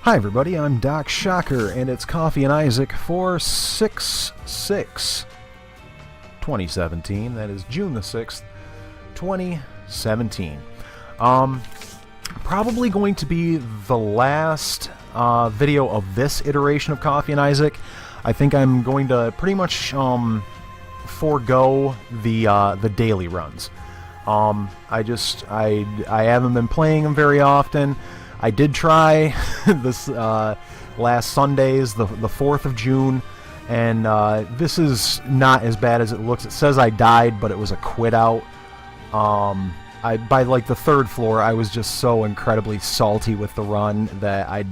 Hi everybody, I'm Doc Shocker, and it's Coffee and Isaac for 6/6/2017. That is June the 6th, 2017. Probably going to be the last video of this iteration of Coffee and Isaac. I think I'm going to pretty much forego the daily runs. I haven't been playing them very often. I did try this last Sundays, the 4th of June, and this is not as bad as it looks. It says I died, but it was a quit out. By like the third floor, I was just so incredibly salty with the run that I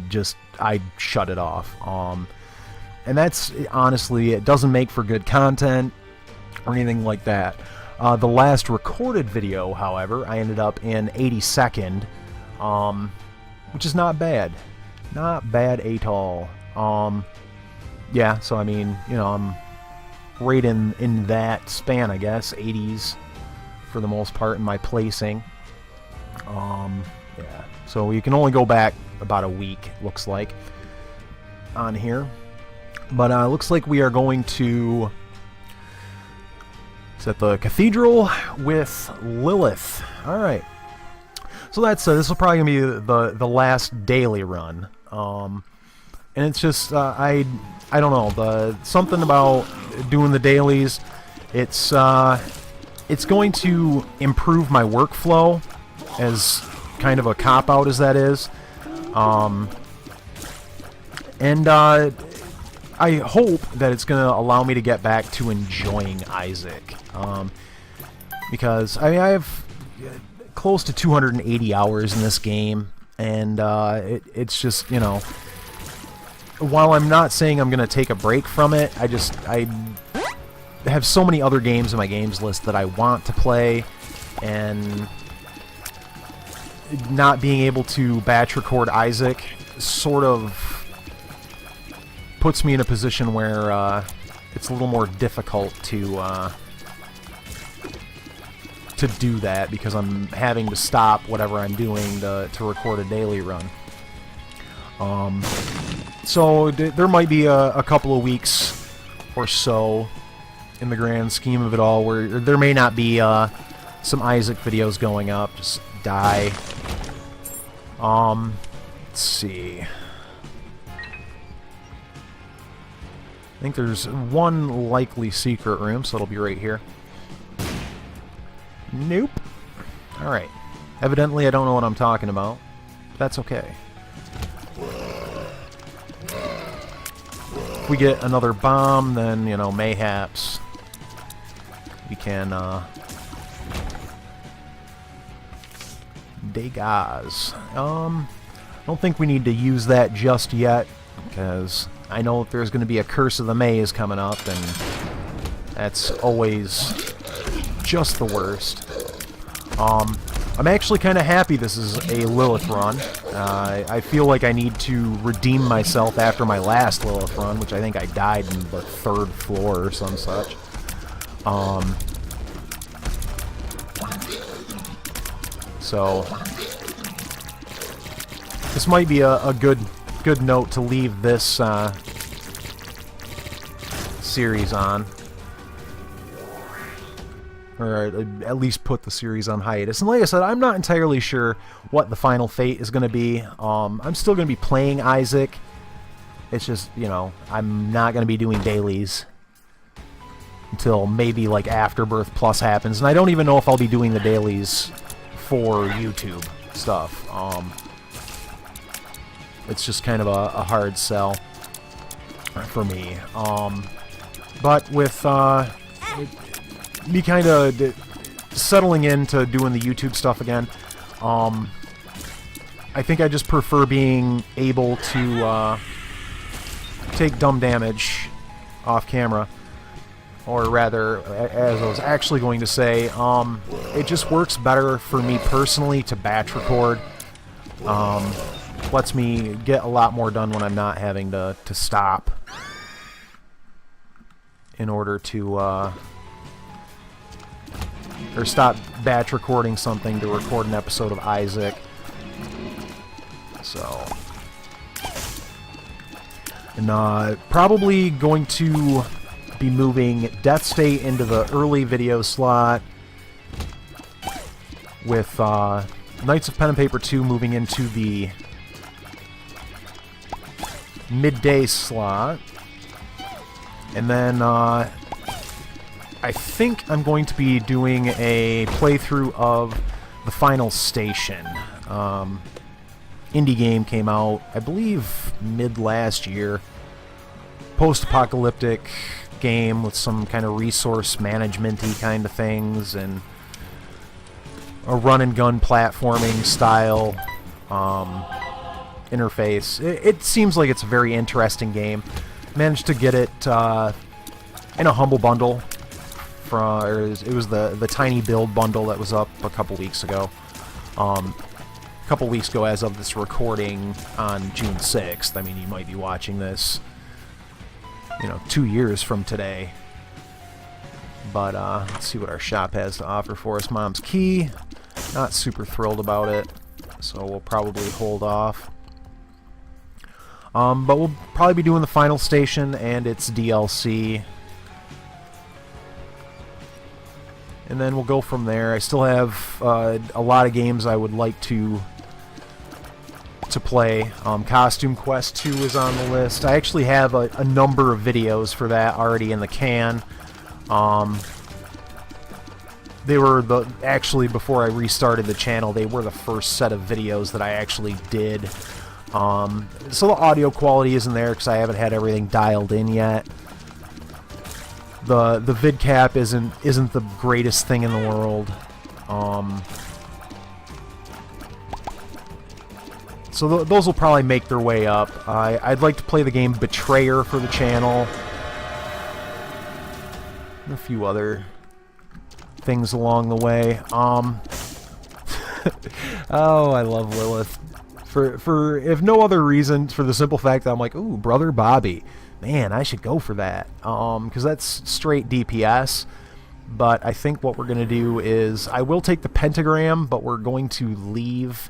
shut it off. And that's, honestly, it doesn't make for good content or anything like that. The last recorded video, however, I ended up in 82nd, which is not bad. Not bad at all. Yeah, so I mean, you know, I'm right in that span, I guess, 80s for the most part in my placing. Yeah, so you can only go back about a week, looks like, on here. But looks like we are going to... It's at the Cathedral with Lilith. Alright. So that's this will probably be the last daily run. And it's just I don't know, something about doing the dailies. It's going to improve my workflow, as kind of a cop-out as that is. And I hope that it's going to allow me to get back to enjoying Isaac. Because, I mean, I have close to 280 hours in this game, and it's just, you know, while I'm not saying I'm going to take a break from it, I have so many other games in my games list that I want to play, and not being able to batch record Isaac sort of puts me in a position where it's a little more difficult to do that, because I'm having to stop whatever I'm doing to record a daily run. So there might be a couple of weeks or so in the grand scheme of it all where there may not be some Isaac videos going up. Just die. Let's see. I think there's one likely secret room, so it'll be right here. Nope. Alright. Evidently I don't know what I'm talking about. That's okay. If we get another bomb, then, you know, mayhaps we can, degaz. I don't think we need to use that just yet, because I know that there's going to be a Curse of the Maze coming up, and that's always just the worst. I'm actually kind of happy this is a Lilith run. I feel like I need to redeem myself after my last Lilith run, which I think I died in the 3rd floor or some such. So this might be a good note to leave this series on. Or at least put the series on hiatus. And like I said, I'm not entirely sure what the final fate is going to be. I'm still going to be playing Isaac. It's just, you know, I'm not going to be doing dailies until maybe like Afterbirth Plus happens. And I don't even know if I'll be doing the dailies for YouTube stuff. It's just kind of a hard sell for me. But with me kind of settling into doing the YouTube stuff again, I think I just prefer being able to take dumb damage off camera. Or rather, as I was actually going to say, it just works better for me personally to batch record. Lets me get a lot more done when I'm not having to stop in order to or stop batch recording something to record an episode of Isaac. So And probably going to be moving Death's Fate into the early video slot, with Knights of Pen and Paper 2 moving into the midday slot. And then I think I'm going to be doing a playthrough of The Final Station. Indie game came out, I believe, mid last year. Post-apocalyptic game with some kind of resource management-y kind of things, and a run-and-gun platforming style interface. It seems like it's a very interesting game. Managed to get it in a humble bundle. It was the tiny build bundle that was up a couple weeks ago. As of this recording on June 6th. I mean, you might be watching this, 2 years from today. But let's see what our shop has to offer for us. Mom's Key. Not super thrilled about it, so we'll probably hold off. But we'll probably be doing The Final Station and its DLC. And then we'll go from there. I still have a lot of games I would like to play. Costume Quest 2 is on the list. I actually have a number of videos for that already in the can. They were actually, before I restarted the channel, they were the first set of videos that I actually did. So the audio quality isn't there because I haven't had everything dialed in yet. The vid cap isn't the greatest thing in the world. So those will probably make their way up. I'd like to play the game Betrayer for the channel. And a few other things along the way. Oh, I love Lilith. For if no other reason, for the simple fact that I'm like, ooh, Brother Bobby. Man, I should go for that. Because that's straight DPS. But I think what we're going to do is, I will take the pentagram, but we're going to leave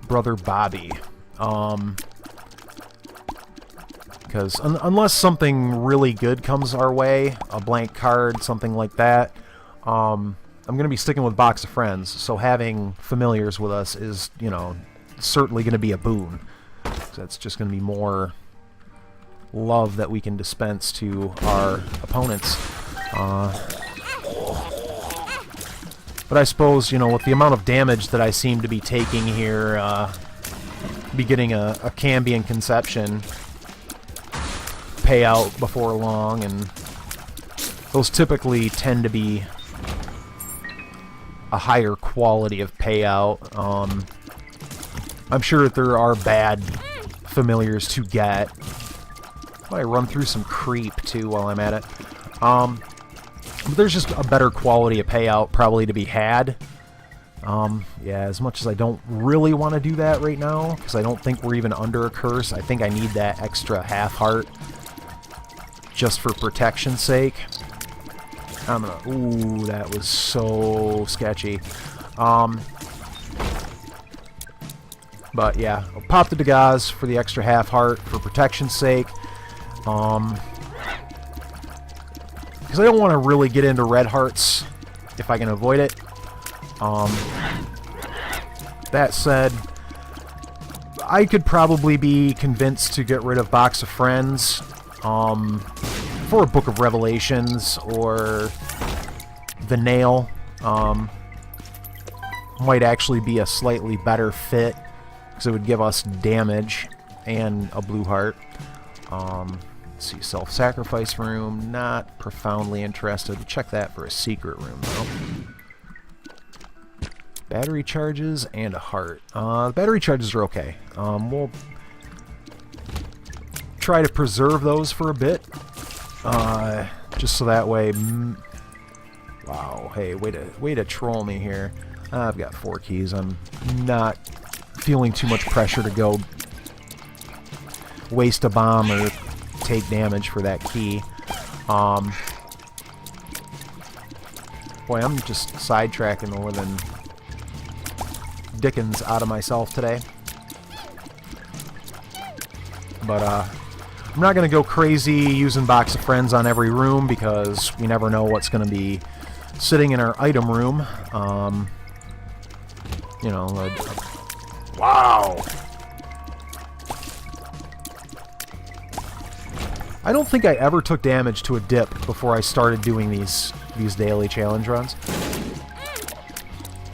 Brother Bobby. Because unless something really good comes our way, a blank card, something like that, I'm going to be sticking with Box of Friends. So having familiars with us is, certainly going to be a boon. So that's just going to be more love that we can dispense to our opponents. But I suppose, with the amount of damage that I seem to be taking here, be getting a Cambion Conception payout before long, and those typically tend to be a higher quality of payout. I'm sure that there are bad familiars to get. I run through some creep too while I'm at it. But there's just a better quality of payout probably to be had. Yeah, as much as I don't really want to do that right now, because I don't think we're even under a curse. I think I need that extra half heart just for protection's sake. I'm gonna... Ooh, that was so sketchy. But yeah, I'll pop the Dagaz for the extra half heart for protection's sake. Because I don't want to really get into red hearts if I can avoid it. That said, I could probably be convinced to get rid of Box of Friends for a Book of Revelations or the Nail. Might actually be a slightly better fit because it would give us damage and a blue heart. Let's see, self-sacrifice room, not profoundly interested. We'll check that for a secret room though. Battery charges and a heart. The battery charges are okay. We'll try to preserve those for a bit. Just so that way... Wow, hey, way to troll me here. I've got 4 keys. I'm not feeling too much pressure to go waste a bomb or take damage for that key. Boy, I'm just sidetracking more than Dickens out of myself today. But I'm not going to go crazy using Box of Friends on every room because we never know what's going to be sitting in our item room. You know, wow! I don't think I ever took damage to a dip before I started doing these daily challenge runs.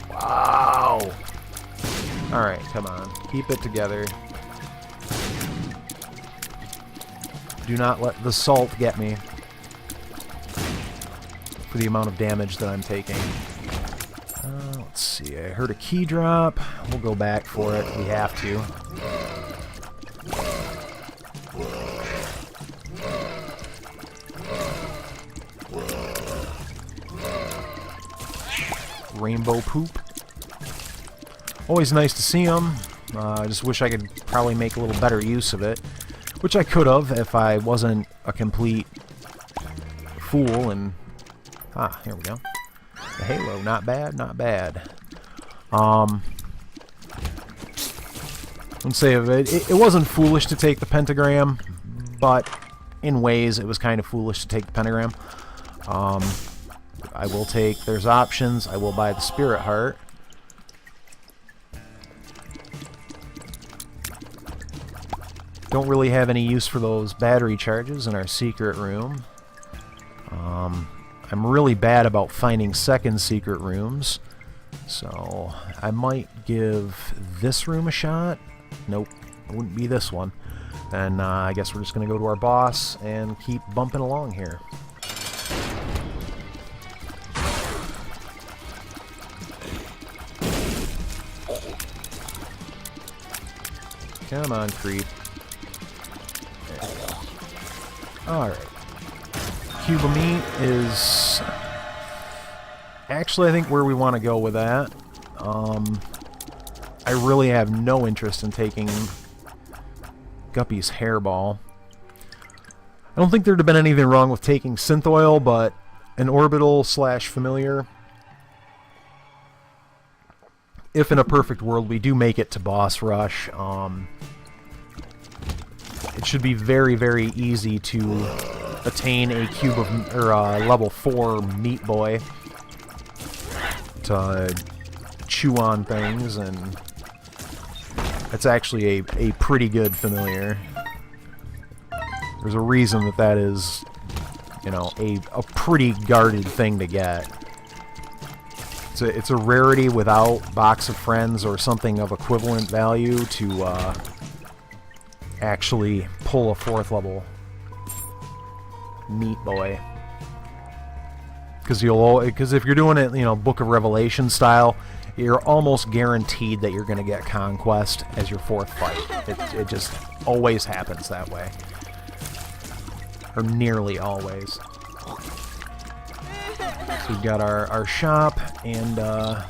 Wow! Alright, come on. Keep it together. Do not let the salt get me for the amount of damage that I'm taking. Let's see, I heard a key drop. We'll go back for it. We have to. Rainbow poop. Always nice to see them. I just wish I could probably make a little better use of it. Which I could have if I wasn't a complete fool and... Ah, here we go. The halo, not bad, not bad. Let's say it wasn't foolish to take the pentagram, but in ways it was kind of foolish to take the pentagram. I will take, there's options, I will buy the spirit heart. Don't really have any use for those battery charges in our secret room. I'm really bad about finding second secret rooms, so I might give this room a shot. Nope, it wouldn't be this one. Then I guess we're just going to go to our boss and keep bumping along here. Come on, creep. Alright. Cube of meat is actually, I think, where we want to go with that. I really have no interest in taking Guppy's hairball. I don't think there'd have been anything wrong with taking synth oil, but an orbital slash familiar. If in a perfect world we do make it to boss rush, it should be very, very easy to attain a cube of, or level 4 Meat Boy to chew on things, and it's actually a pretty good familiar. There's a reason that is, you know, a pretty guarded thing to get. It's a rarity without Box of Friends or something of equivalent value to actually pull a 4th level Meat Boy. Because if you're doing it, you know, Book of Revelation style, you're almost guaranteed that you're going to get Conquest as your 4th fight. It just always happens that way. Or nearly always. So we've got our shop and our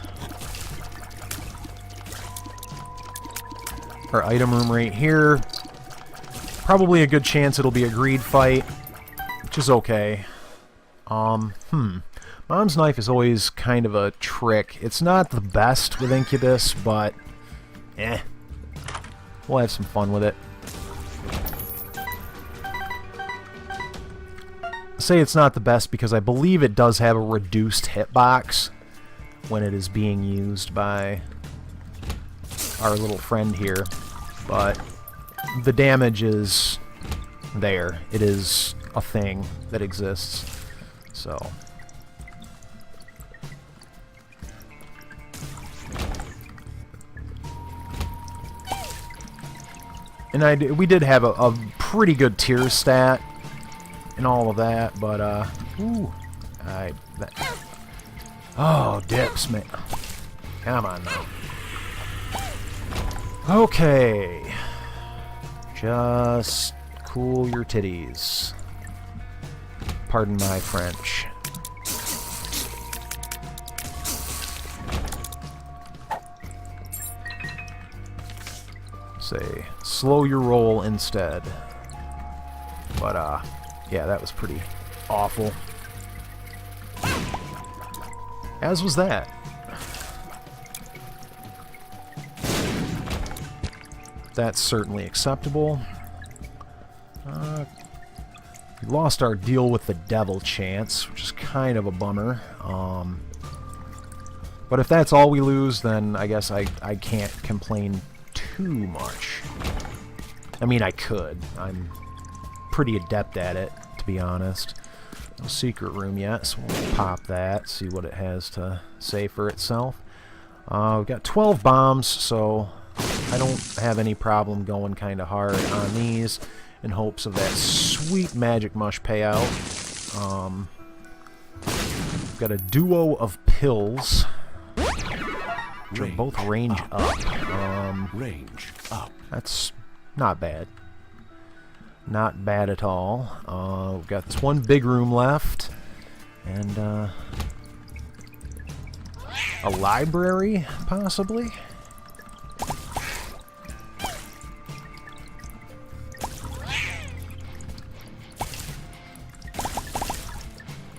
item room right here. Probably a good chance it'll be a greed fight, which is okay. Mom's knife is always kind of a trick. It's not the best with Incubus, but we'll have some fun with it. I say it's not the best because I believe it does have a reduced hitbox when it is being used by our little friend here, but the damage is there. It is a thing that exists. So and we did have a pretty good tier stat and all of that, but oh, dips, man. Come on now. Okay. Just cool your titties. Pardon my French. Say, slow your roll instead. But, yeah, that was pretty awful. As was that. That's certainly acceptable. We lost our deal with the devil chance, which is kind of a bummer. But if that's all we lose, then I guess I can't complain too much. I mean, I could. I'm pretty adept at it, to be honest. No secret room yet, so we'll pop that, see what it has to say for itself. We've got 12 bombs, so I don't have any problem going kind of hard on these in hopes of that sweet magic mush payout. We've got a duo of pills, which are both range up. Range up. That's not bad. Not bad at all. We've got this one big room left, and a library, possibly?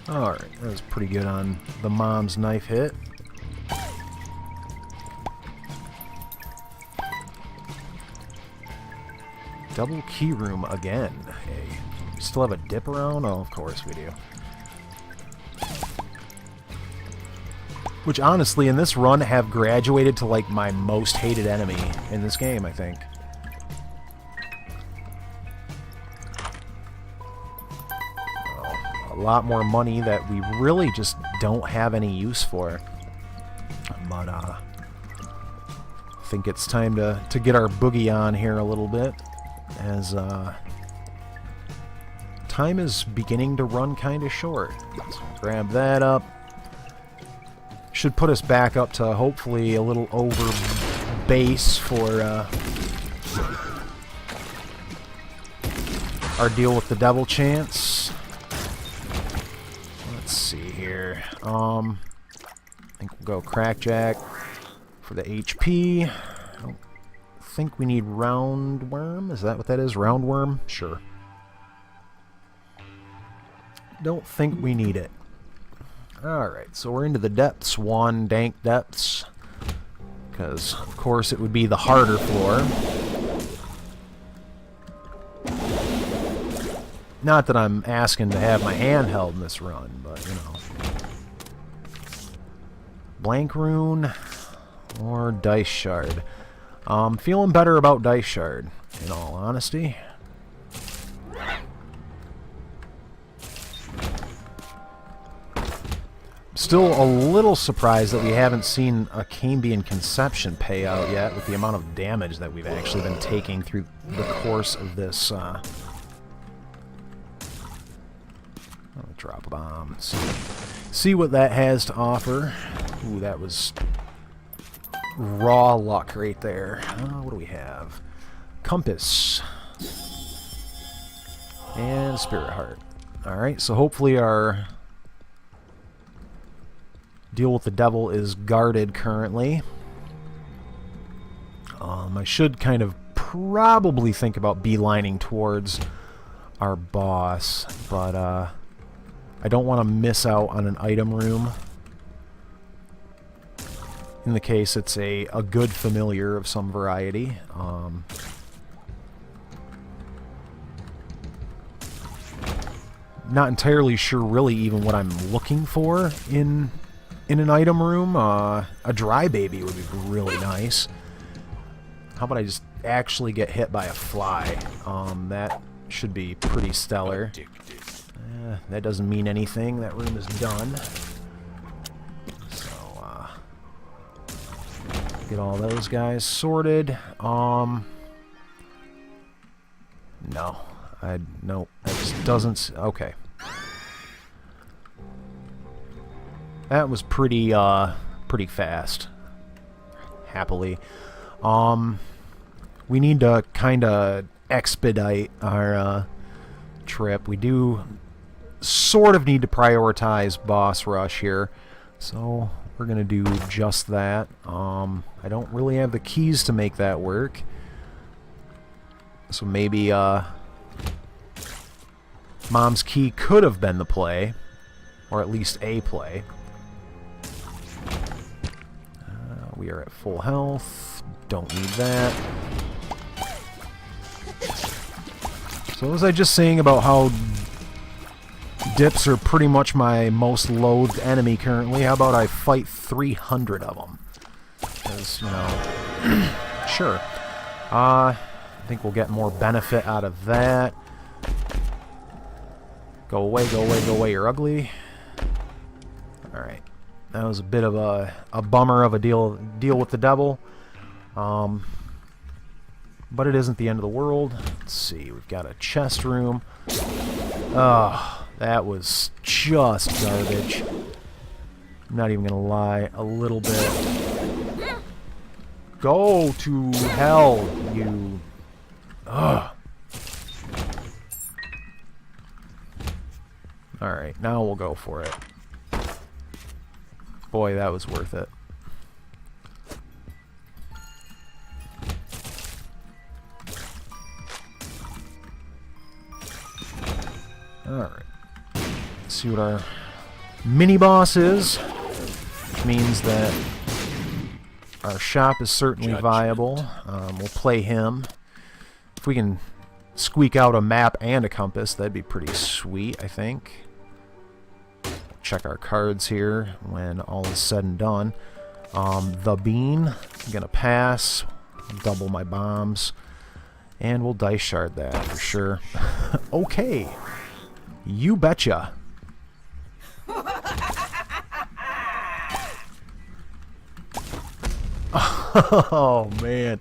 Alright, that was pretty good on the mom's knife hit. Double key room again. Hey, we still have a dip around? Oh, of course we do. Which, honestly, in this run, have graduated to, like, my most hated enemy in this game, I think. Oh, a lot more money that we really just don't have any use for. But, I think it's time to get our boogie on here a little bit, as, time is beginning to run kind of short. So grab that up. Should put us back up to hopefully a little over base for our deal with the devil chance. Let's see here. I think we'll go crackjack for the HP. I don't think we need roundworm. Is that what that is? Roundworm? Sure. Don't think we need it. Alright, so we're into the depths. One dank depths. Because, of course, it would be the harder floor. Not that I'm asking to have my hand held in this run, but, you know. Blank rune or dice shard. Feeling better about dice shard, in all honesty. Still a little surprised that we haven't seen a Cambion Conception payout yet, with the amount of damage that we've actually been taking through the course of this. I'll drop a bomb. See what that has to offer. Ooh, that was raw luck right there. What do we have? Compass. And Spirit Heart. Alright, so hopefully our deal with the devil is guarded currently. I should kind of probably think about beelining towards our boss, but I don't want to miss out on an item room. In the case it's a good familiar of some variety. Not entirely sure really even what I'm looking for in an item room. A dry baby would be really nice. How about I just actually get hit by a fly? That should be pretty stellar. That doesn't mean anything. That room is done. So, get all those guys sorted. No. Nope. That just doesn't... Okay. That was pretty fast. Happily. We need to kind of expedite our trip. We do sort of need to prioritize boss rush here, so we're gonna do just that. I don't really have the keys to make that work, so maybe Mom's key could have been the play, or at least a play. We are at full health. Don't need that. So was I just saying about how dips are pretty much my most loathed enemy currently? How about I fight 300 of them? Because, you know, sure. I think we'll get more benefit out of that. Go away, go away, go away, you're ugly. Alright. That was a bit of a bummer of a deal with the devil. But it isn't the end of the world. Let's see, we've got a chest room. That was just garbage. I'm not even gonna lie, a little bit. Go to hell, you... Ugh. Alright, now we'll go for it. Boy, that was worth it. Alright. Let's see what our mini-boss is. Which means that our shop is certainly viable. We'll play him. If we can squeak out a map and a compass, that'd be pretty sweet, I think. Check our cards here when all is said and done. The bean, I'm gonna pass. Double my bombs. And we'll dice shard that for sure. Okay. You betcha. Oh, man.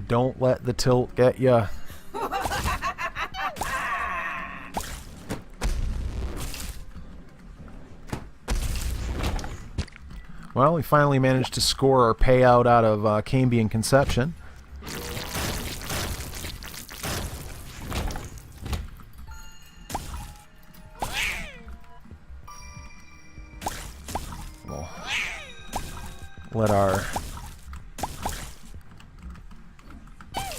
Don't let the tilt get ya. Well, we finally managed to score our payout out of Cambion Conception. We'll let our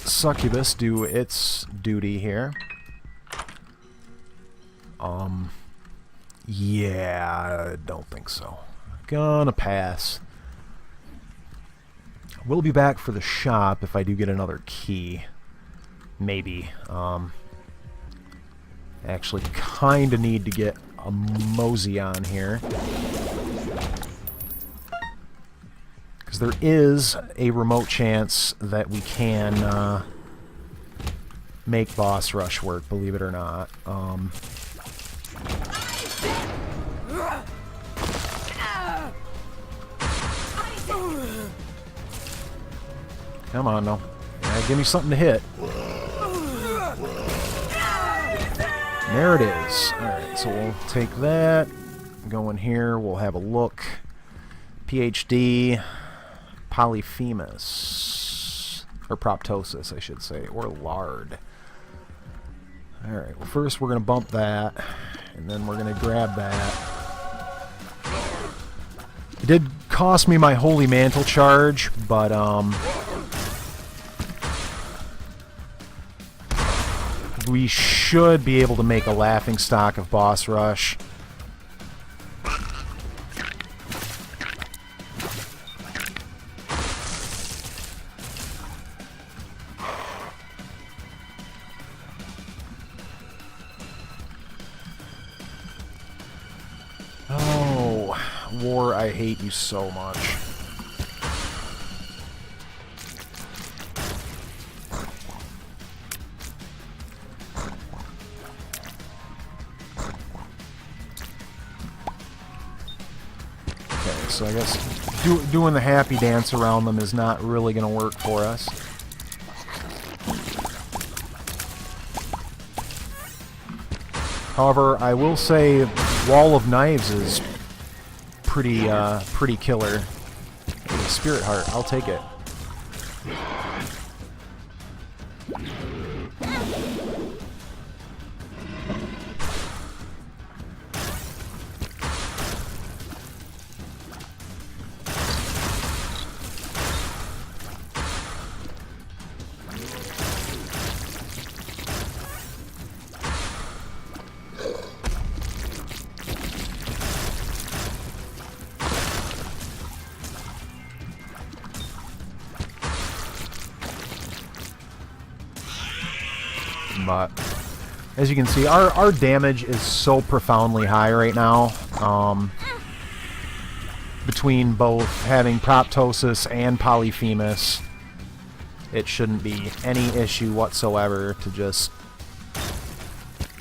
succubus do its duty here. Yeah, I don't think so. Gonna pass. We'll be back for the shop if I do get another key. Maybe. Actually kinda need to get a mosey on here. Because there is a remote chance that we can make boss rush work, believe it or not. Come on, no. Give me something to hit. There it is. Alright, so we'll take that. Go in here. We'll have a look. PhD. Polyphemus. Or proptosis, I should say. Or lard. Alright, well first we're going to bump that. And then we're going to grab that. It did cost me my Holy Mantle charge, but we should be able to make a laughing stock of boss rush. Oh, War, I hate you so much. So I guess doing the happy dance around them is not really going to work for us. However, I will say Wall of Knives is pretty killer. Spirit Heart, I'll take it. But as you can see, our damage is so profoundly high right now. Between both having Proptosis and Polyphemus, it shouldn't be any issue whatsoever to just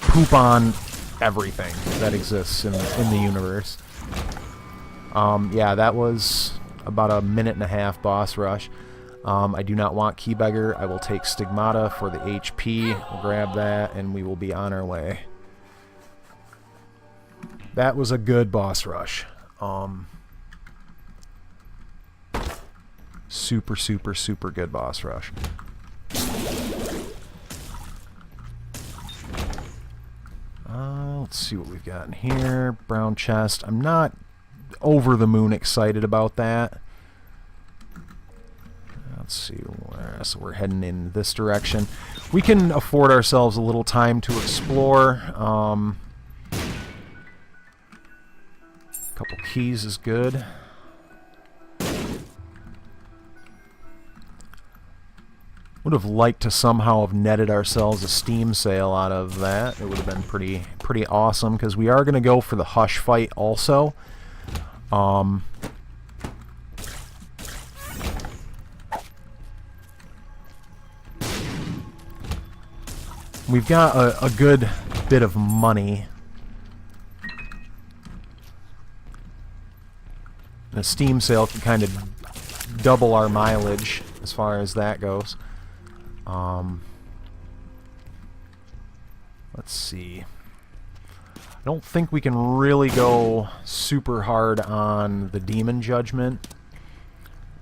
poop on everything that exists in the universe. Yeah, that was about a 1.5-minute boss rush. I do not want Keybeggar. I will take Stigmata for the HP. We'll grab that, and we will be on our way. That was a good boss rush. Super, super, super good boss rush. Let's see what we've got in here. Brown chest. I'm not over the moon excited about that. Let's see where. So we're heading in this direction. We can afford ourselves a little time to explore. A couple keys is good. Would have liked to somehow have netted ourselves a Steam sale out of that. It would have been pretty awesome, because we are going to go for the Hush fight also. We've got a good bit of money. And a Steam sale can kind of double our mileage as far as that goes. Let's see. I don't think we can really go super hard on the Demon Judgment.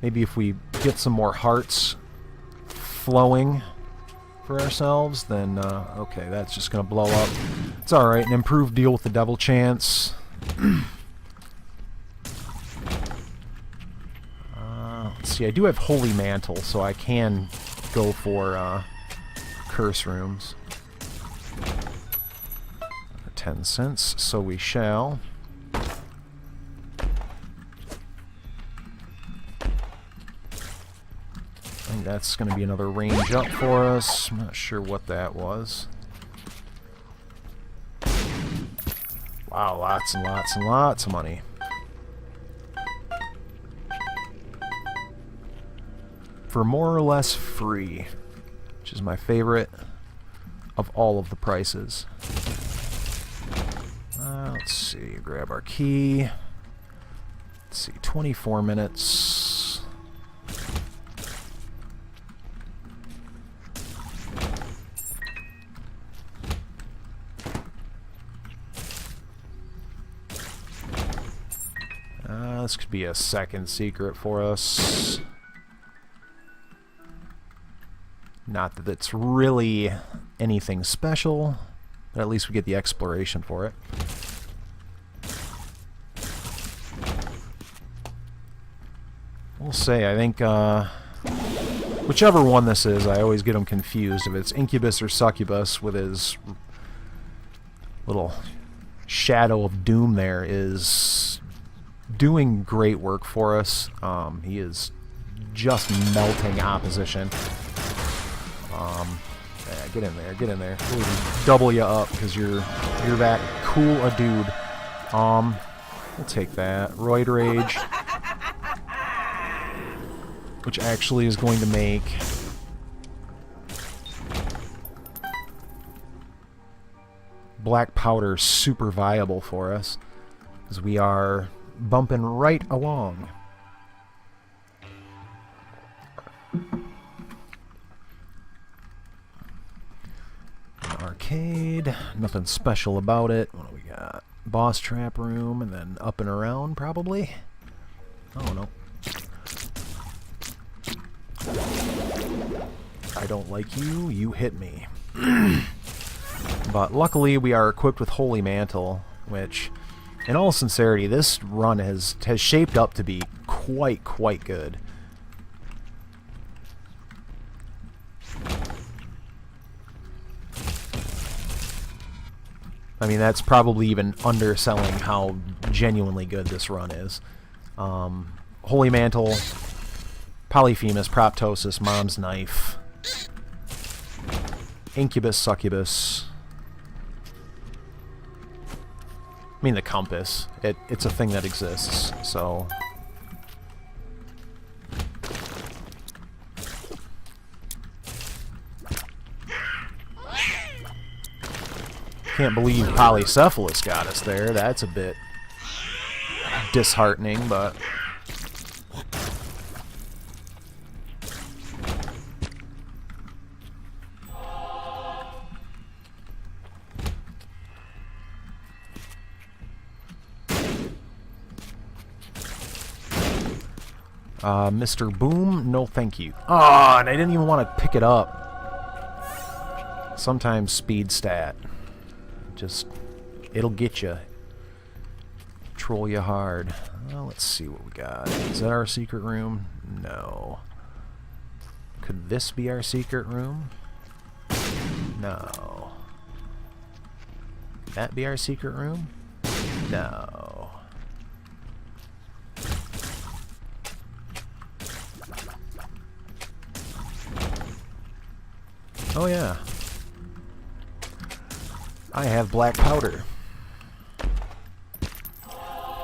Maybe if we get some more hearts flowing for ourselves, then okay, that's just gonna blow up. It's alright, an improved deal with the Devil Chance. Let's see, I do have Holy Mantle, so I can go for Curse Rooms. 10 cents, so we shall. I think that's going to be another range up for us. I'm not sure what that was. Wow, lots and lots and lots of money. For more or less free, which is my favorite of all of the prices. Let's see, grab our key. Let's see, 24 minutes. This could be a second secret for us. Not that it's really anything special, but at least we get the exploration for it. We'll say, I think, whichever one this is, I always get them confused. If it's Incubus or Succubus with his little shadow of doom there, is doing great work for us. He is just melting opposition. Yeah, get in there, get in there. We'll double you up because you're that cool a dude. We'll take that. Roid Rage, which actually is going to make Black Powder super viable for us, because we are bumping right along. Arcade, nothing special about it. What do we got? Boss trap room, and then up and around, probably? Oh, no. I don't like you, you hit me. But luckily we are equipped with Holy Mantle, which, in all sincerity, this run has shaped up to be quite good. I mean, that's probably even underselling how genuinely good this run is. Holy Mantle, Polyphemus, Proptosis, Mom's Knife. Incubus, succubus. I mean the compass. It's a thing that exists, so... Can't believe polycephalus got us there. That's a bit disheartening, but... Mr. Boom, no thank you. Oh, and I didn't even want to pick it up. Sometimes speed stat. Just, it'll get you. Troll you hard. Well, let's see what we got. Is that our secret room? No. Could this be our secret room? No. Could that be our secret room? No. Oh yeah. I have black powder.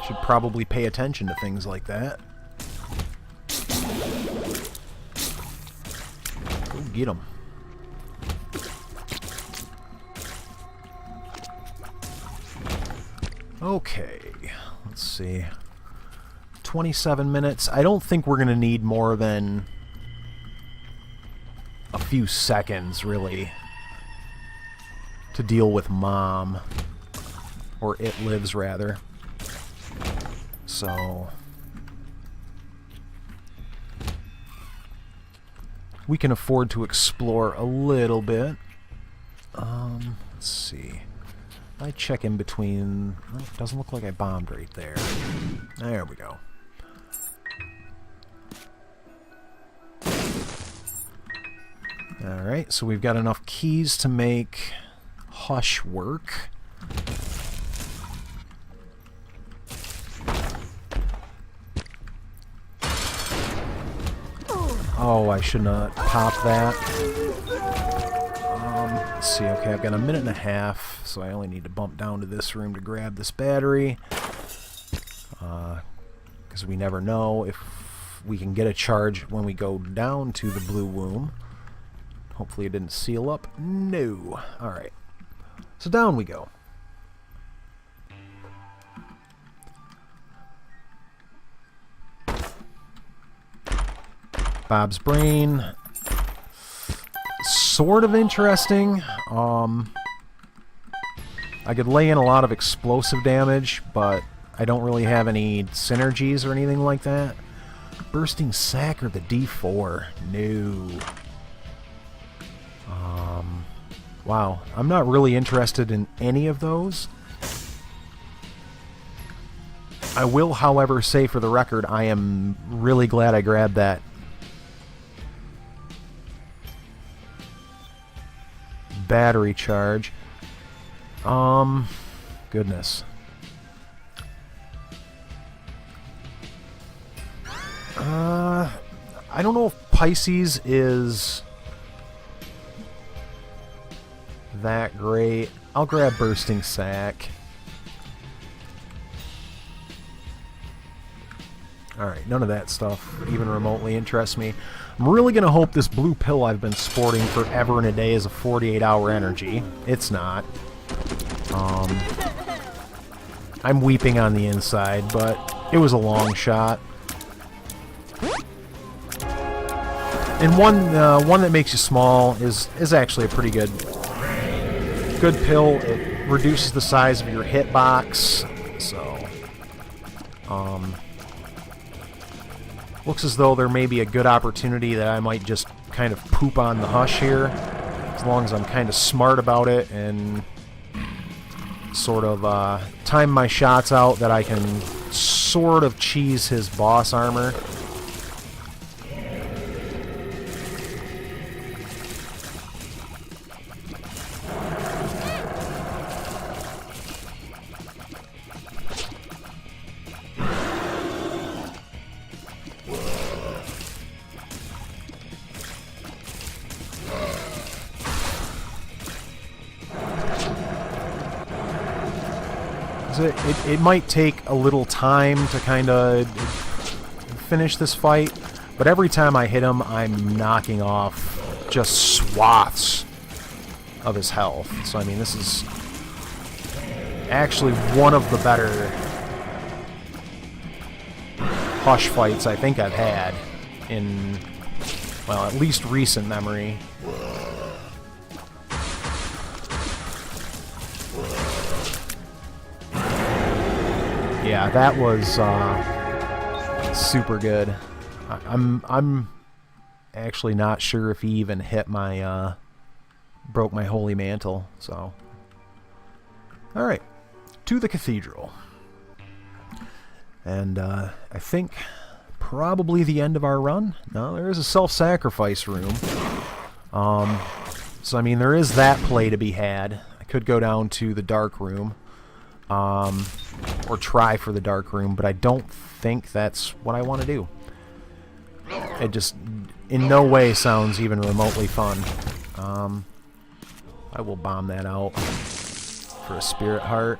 Should probably pay attention to things like that. Go get them. Okay, let's see. 27 minutes. I don't think we're going to need more than a few seconds, really, to deal with Mom. Or It Lives, rather. So... we can afford to explore a little bit. Let's see. I check in between... oh, it doesn't look like I bombed right there. There we go. Alright, so we've got enough keys to make Hush work. Oh, I should not pop that. Let's see, okay, I've got a minute and a half, so I only need to bump down to this room to grab this battery. Because we never know if we can get a charge when we go down to the blue womb. Hopefully it didn't seal up. No. Alright. So down we go. Bob's brain. Sort of interesting. I could lay in a lot of explosive damage, but I don't really have any synergies or anything like that. Bursting sack or the D4? No. Wow. I'm not really interested in any of those. I will, however, say for the record, I am really glad I grabbed that battery charge. Goodness. I don't know if Pisces is that great. I'll grab Bursting Sack. Alright, none of that stuff even remotely interests me. I'm really going to hope this blue pill I've been sporting forever and a day is a 48-hour energy. It's not. I'm weeping on the inside, but it was a long shot. And one that makes you small is actually a pretty good pill. It reduces the size of your hitbox, so looks as though there may be a good opportunity that I might just kind of poop on the Hush here, as long as I'm kind of smart about it and sort of time my shots out that I can sort of cheese his boss armor. 'Cause it might take a little time to kind of finish this fight, but every time I hit him, I'm knocking off just swaths of his health. So, I mean, this is actually one of the better Hush fights I think I've had in, well, at least recent memory. Yeah, that was super good. I'm actually not sure if he even hit my broke my holy mantle. So, all right, to the cathedral, and I think probably the end of our run. No, there is a self-sacrifice room. So I mean, there is that play to be had. I could go down to the dark room. Or try for the dark room, but I don't think that's what I want to do. It just in no way sounds even remotely fun. I will bomb that out for a spirit heart.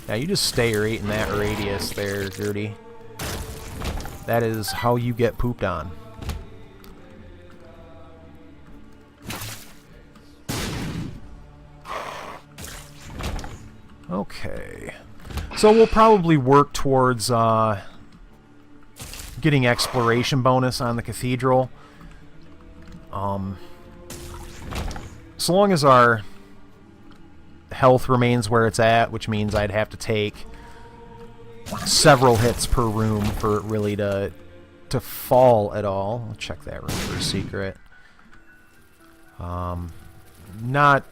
Yeah, you just stay right in that radius there, Gertie. That is how you get pooped on. Okay, so we'll probably work towards getting exploration bonus on the cathedral. So long as our health remains where it's at, which means I'd have to take several hits per room for it really to fall at all. I'll check that room for a secret. Not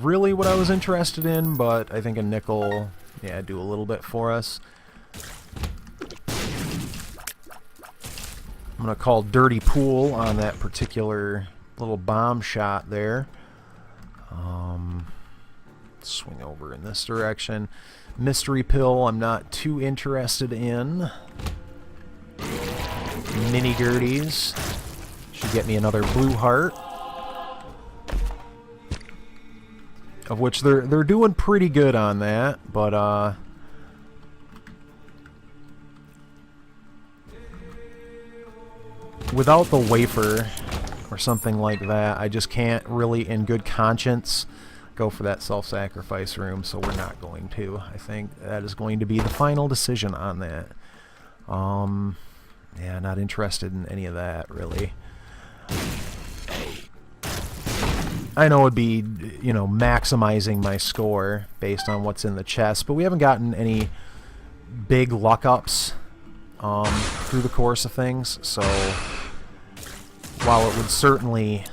really what I was interested in, but I think a nickel, yeah, do a little bit for us. I'm gonna call Dirty Pool on that particular little bomb shot there. Swing over in this direction. Mystery Pill I'm not too interested in. Mini Gerties should get me another blue heart. Of which they're doing pretty good on that, but without the wafer or something like that, I just can't really, in good conscience, go for that self-sacrifice room. So we're not going to. I think that is going to be the final decision on that. Yeah, not interested in any of that really. I know it'd be, you know, maximizing my score based on what's in the chest, but we haven't gotten any big luck ups through the course of things, so while it would certainly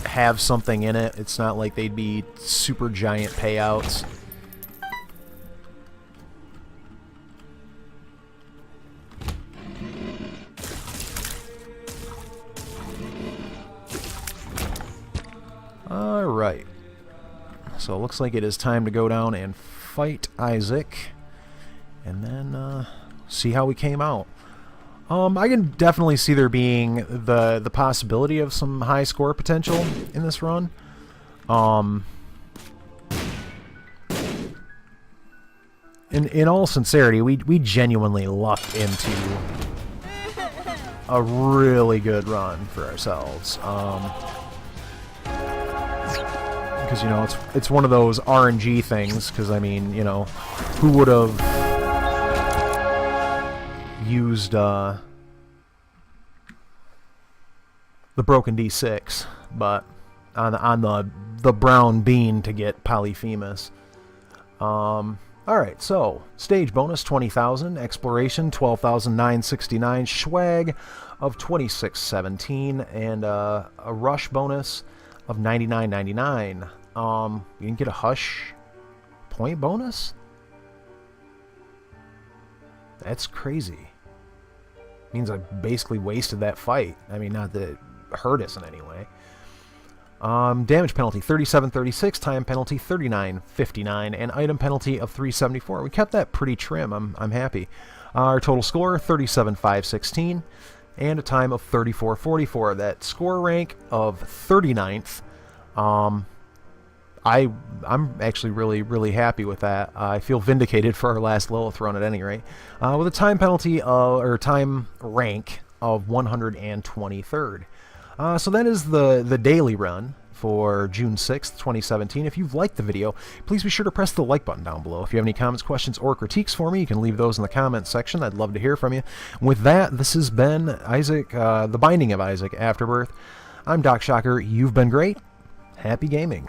have something in it, it's not like they'd be super giant payouts. Alright, so it looks like it is time to go down and fight Isaac, and then see how we came out. I can definitely see there being the possibility of some high score potential in this run. In all sincerity, we genuinely lucked into a really good run for ourselves. Because, you know, it's one of those RNG things, because, I mean, you know, who would have used the broken D6, but on the brown bean to get Polyphemus. Alright, so, stage bonus 20,000, exploration 12,969, swag of 2617, and a rush bonus of 99.99. You can get a Hush point bonus? That's crazy. Means I basically wasted that fight. I mean, not that it hurt us in any way. Damage penalty 37.36, time penalty 39.59, and item penalty of 3.74. We kept that pretty trim. I'm happy. Our total score 37.516, and a time of 34.44. That score rank of 39th I'm actually really happy with that. I feel vindicated for our last Lilith run at any rate, with a time penalty or time rank of 123rd. So that is the daily run for June 6th, 2017. If you've liked the video, please be sure to press the like button down below. If you have any comments, questions, or critiques for me, you can leave those in the comments section. I'd love to hear from you. And with that, this has been Isaac, The Binding of Isaac Afterbirth. I'm Doc Shocker. You've been great. Happy gaming.